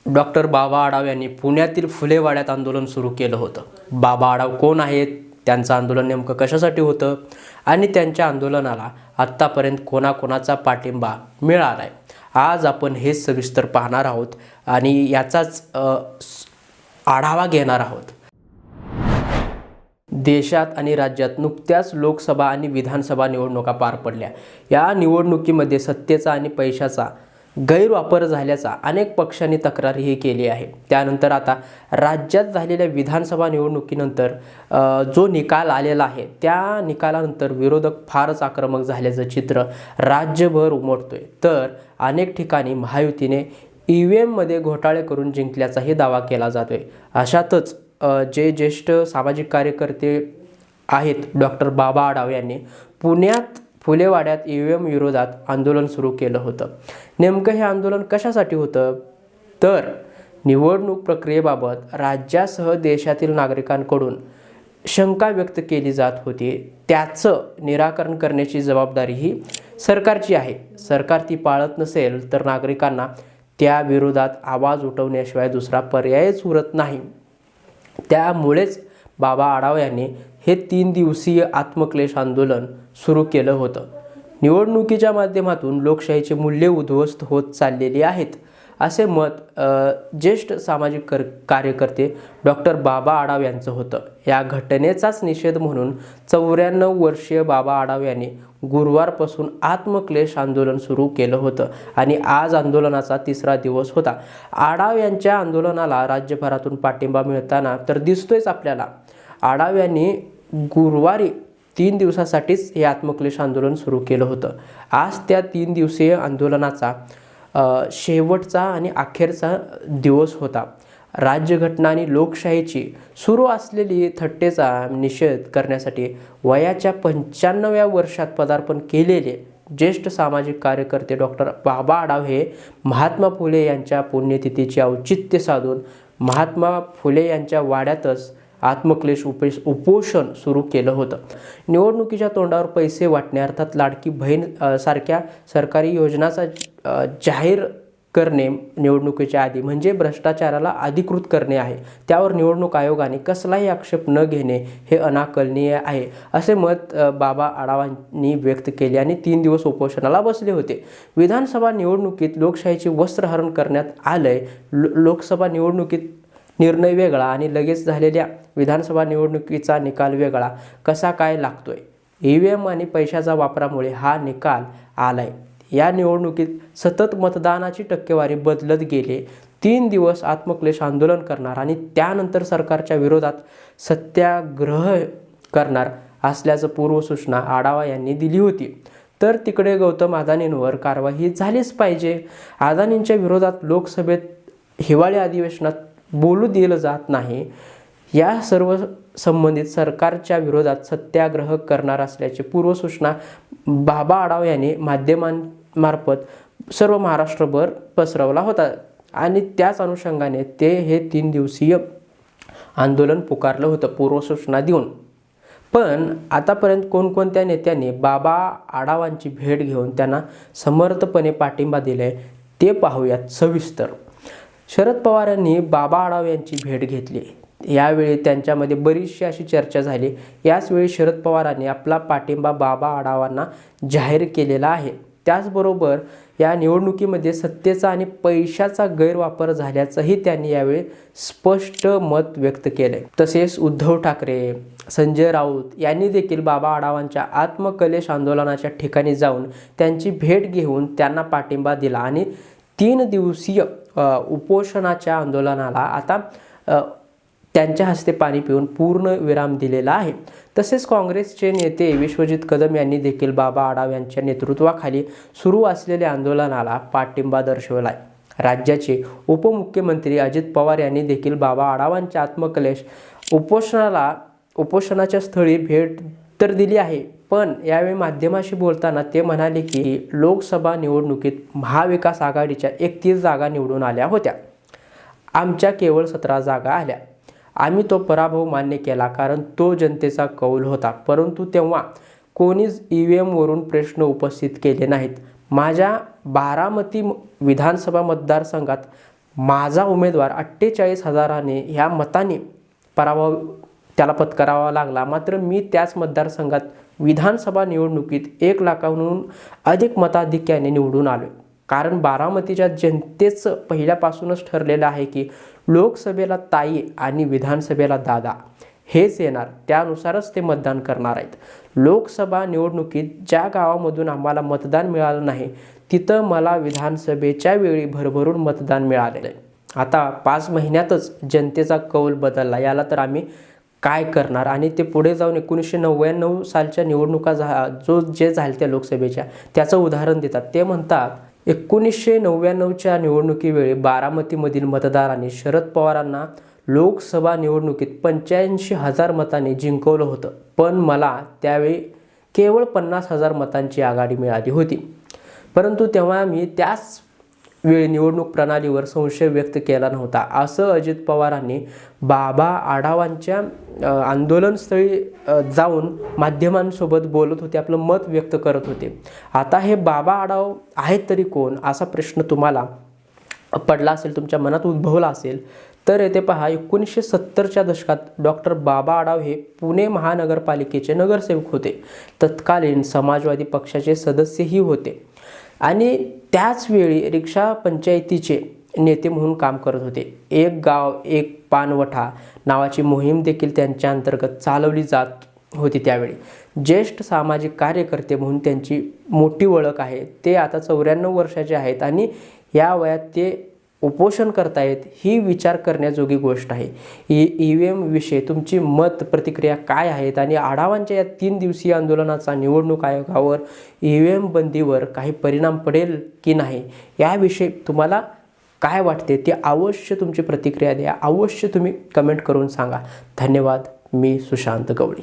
Doctor Baba Adhav यांनी पुण्यातील फुलेवाड्यात आंदोलन सुरू केलं होतं. बाबा आढाव कोण आहेत, त्यांचं आंदोलन नेमकं कशासाठी होतं आणि त्यांच्या आंदोलनाला आत्तापर्यंत कोणाकोणाचा पाठिंबा मिळाला आहे, आज आपण हे सविस्तर पाहणार आहोत आणि याचाच आढावा घेणार आहोत. देशात आणि राज्यात नुकत्याच लोकसभा आणि विधानसभा निवडणुका पार पडल्या. या निवडणुकीमध्ये सत्तेचा आणि पैशाचा गैरवापर झाल्याचा अनेक पक्षांनी तक्रारही केली आहे. त्यानंतर आता राज्यात झालेल्या विधानसभा निवडणुकीनंतर जो निकाल आलेला आहे, त्या निकालानंतर विरोधक फारच आक्रमक झाल्याचं चित्र राज्यभर उमटतोय. तर अनेक ठिकाणी महायुतीने EVMमध्ये घोटाळे करून जिंकल्याचाही दावा केला जातोय. अशातच जे ज्येष्ठ सामाजिक कार्यकर्ते आहेत डॉक्टर बाबा आढाव यांनी पुण्यात फुलेवाड्यात EVM विरोधात आंदोलन सुरू केलं होतं. नेमकं हे आंदोलन कशासाठी होतं, तर निवडणूक प्रक्रियेबाबत राज्यासह देशातील नागरिकांकडून शंका व्यक्त केली जात होती. त्याचं निराकरण करण्याची जबाबदारी ही सरकारची आहे. सरकार ती पाळत नसेल तर नागरिकांना त्या विरोधात आवाज उठवण्याशिवाय दुसरा पर्यायच उरत नाही. त्यामुळेच बाबा आढाव यांनी हे 3 दिवसीय आत्मक्लेश आंदोलन सुरू केलं होतं. निवडणुकीच्या माध्यमातून लोकशाहीची मूल्ये उद्ध्वस्त होत चाललेली आहेत, असे मत ज्येष्ठ सामाजिक कार्यकर्ते डॉक्टर बाबा आढाव यांचं होतं. या घटनेचाच निषेध म्हणून 94 वर्षीय बाबा आढाव यांनी गुरुवारपासून आत्मक्लेश आंदोलन सुरू केलं होतं आणि आज आंदोलनाचा 3रा दिवस होता. आढाव यांच्या आंदोलनाला राज्यभरातून पाठिंबा मिळताना तर दिसतोयच आपल्याला. आढाव यांनी गुरुवारी 3 दिवसासाठीच हे आत्मक्लेश आंदोलन सुरू केलं होतं. आज त्या 3 दिवसीय आंदोलनाचा शेवटचा आणि अखेरचा दिवस होता. राज्यघटना आणि लोकशाहीची सुरू असलेली थट्टेचा निषेध करण्यासाठी वयाच्या 95व्या वर्षात पदार्पण केलेले ज्येष्ठ सामाजिक कार्यकर्ते डॉक्टर बाबा आढाव हे महात्मा फुले यांच्या पुण्यतिथीचे औचित्य साधून महात्मा फुले यांच्या वाड्यातच आत्मक्लेश उपोषण सुरू केलं होतं. निवडणुकीच्या तोंडावर पैसे वाटणे अर्थात लाडकी बहीण सारख्या सरकारी योजनाचा जाहीर करणे निवडणुकीच्या आधी म्हणजे भ्रष्टाचाराला अधिकृत करणे आहे. त्यावर निवडणूक आयोगाने कसलाही आक्षेप न घेणे हे अनाकलनीय आहे, असे मत बाबा आढावांनी व्यक्त केले आणि 3 दिवस उपोषणाला बसले होते. विधानसभा निवडणुकीत लोकशाहीचे वस्त्रहरण करण्यात आलंय. लोकसभा निवडणुकीत निर्णय वेगळा आणि लगेच झालेल्या विधानसभा निवडणुकीचा निकाल वेगळा कसा काय लागतोय. EVM आणि पैशाच्या वापरामुळे हा निकाल आलाय. या निवडणुकीत सतत मतदानाची टक्केवारी बदलत गेले. 3 दिवस आत्मक्लेश आंदोलन करणार आणि त्यानंतर सरकारच्या विरोधात सत्याग्रह करणार असल्याचं पूर्वसूचना आढावा यांनी दिली होती. तर तिकडे गौतम अदानींवर कारवाई झालीच पाहिजे. अदानींच्या विरोधात लोकसभेत हिवाळी अधिवेशनात बोलू दिलं जात नाही. या सर्व संबंधित सरकारच्या विरोधात सत्याग्रह करणार असल्याची पूर्वसूचना बाबा आढाव यांनी माध्यमांमार्फत सर्व महाराष्ट्रभर पसरवला होता आणि त्याच अनुषंगाने ते हे 3 दिवसीय आंदोलन पुकारलं होतं पूर्वसूचना देऊन. पण आतापर्यंत कोणकोणत्या नेत्यांनी बाबा आढावांची भेट घेऊन त्यांना समर्थपणे पाठिंबा दिले ते पाहूयात सविस्तर. शरद पवार यांनी बाबा आढाव यांची भेट घेतली. यावेळी त्यांच्यामध्ये बरीचशी अशी चर्चा झाली. याचवेळी शरद पवारांनी आपला पाठिंबा बाबा आढावांना जाहीर केलेला आहे. त्याचबरोबर या निवडणुकीमध्ये सत्तेचा आणि पैशाचा गैरवापर झाल्याचंही त्यांनी यावेळी स्पष्ट मत व्यक्त केले. तसेच उद्धव ठाकरे, संजय राऊत यांनी देखील बाबा आढावांच्या आत्मक्लेश आंदोलनाच्या ठिकाणी जाऊन त्यांची भेट घेऊन त्यांना पाठिंबा दिला आणि 3 दिवसीय उपोषणाच्या आंदोलनाला आता त्यांच्या हस्ते पाणी पिऊन पूर्ण विराम दिलेला आहे. तसेच काँग्रेसचे नेते विश्वजित कदम यांनी देखील बाबा आढाव यांच्या नेतृत्वाखाली सुरू असलेल्या आंदोलनाला पाठिंबा दर्शवला आहे. राज्याचे उपमुख्यमंत्री अजित पवार यांनी देखील बाबा आढावांच्या आत्मक्लेश उपोषणाच्या स्थळी भेट तर दिली आहे, पण यावेळी माध्यमाशी बोलताना ते म्हणाले की लोकसभा निवडणुकीत महाविकास आघाडीच्या 31 जागा निवडून आल्या होत्या. आमच्या केवळ 17 जागा आल्या. आम्ही तो पराभव मान्य केला कारण तो जनतेचा कौल होता, परंतु तेव्हा कोणीच EVMवरून प्रश्न उपस्थित केले नाहीत. माझ्या बारामती विधानसभा मतदारसंघात माझा उमेदवार 48,000 ह्या मताने पराभव त्याला पत्करावा लागला, मात्र मी त्याच मतदारसंघात विधानसभा निवडणुकीत 1 लाखाहून अधिक मताधिक्याने निवडून आलो. कारण बारामतीच्या जनतेचं पहिल्यापासूनच ठरलेलं आहे की लोकसभेला ताई आणि विधानसभेला दादा हेच येणार, त्यानुसारच ते मतदान करणार आहेत. लोकसभा निवडणुकीत ज्या गावामधून आम्हाला मतदान मिळालं नाही तिथं मला विधानसभेच्या वेळी भरभरून मतदान मिळालेलं आहे. आता 5 महिन्यातच जनतेचा कौल बदलला, याला तर आम्ही काय करणार. आणि ते पुढे जाऊन 1999 सालच्या निवडणुका जे झाल्या त्या लोकसभेच्या त्याचं उदाहरण देतात. ते म्हणतात 1999च्या निवडणुकीवेळी बारामतीमधील मतदारांनी शरद पवारांना लोकसभा निवडणुकीत 85,000 मतांनी जिंकवलं होतं, पण मला त्यावेळी केवळ 50,000 मतांची आघाडी मिळाली होती. परंतु तेव्हा मी त्याच वेळी निवडणूक प्रणालीवर संशय व्यक्त केला नव्हता, असं अजित पवारांनी बाबा आढावांच्या आंदोलनस्थळी जाऊन माध्यमांसोबत बोलत होते, आपलं मत व्यक्त करत होते. आता हे बाबा आढाव आहेत तरी कोण, असा प्रश्न तुम्हाला पडला असेल, तुमच्या मनात उद्भवला असेल. तर येथे पहा, 1970च्या दशकात डॉक्टर बाबा आढाव हे पुणे महानगरपालिकेचे नगरसेवक होते. तत्कालीन समाजवादी पक्षाचे सदस्यही होते आणि त्याच वेळी रिक्षा पंचायतीचे नेते म्हणून काम करत होते. एक गाव एक पानवठा नावाची मोहीम देखील त्यांच्या अंतर्गत चालवली जात होती. त्यावेळी ज्येष्ठ सामाजिक कार्यकर्ते म्हणून त्यांची मोठी ओळख आहे. ते आता 94 वर्षाचे आहेत आणि या वयात ते उपोषण करतायत, ही विचार करण्याजोगी गोष्ट आहे. EVM विषयी तुमची मत प्रतिक्रिया काय आहेत आणि आढावांच्या या 3 दिवसीय आंदोलनाचा निवडणूक आयोगावर EVM बंदीवर काही परिणाम पडेल की नाही याविषयी तुम्हाला काय वाटते ते अवश्य तुमची प्रतिक्रिया द्या. अवश्य तुम्ही कमेंट करून सांगा. धन्यवाद. मी सुशांत गवळी.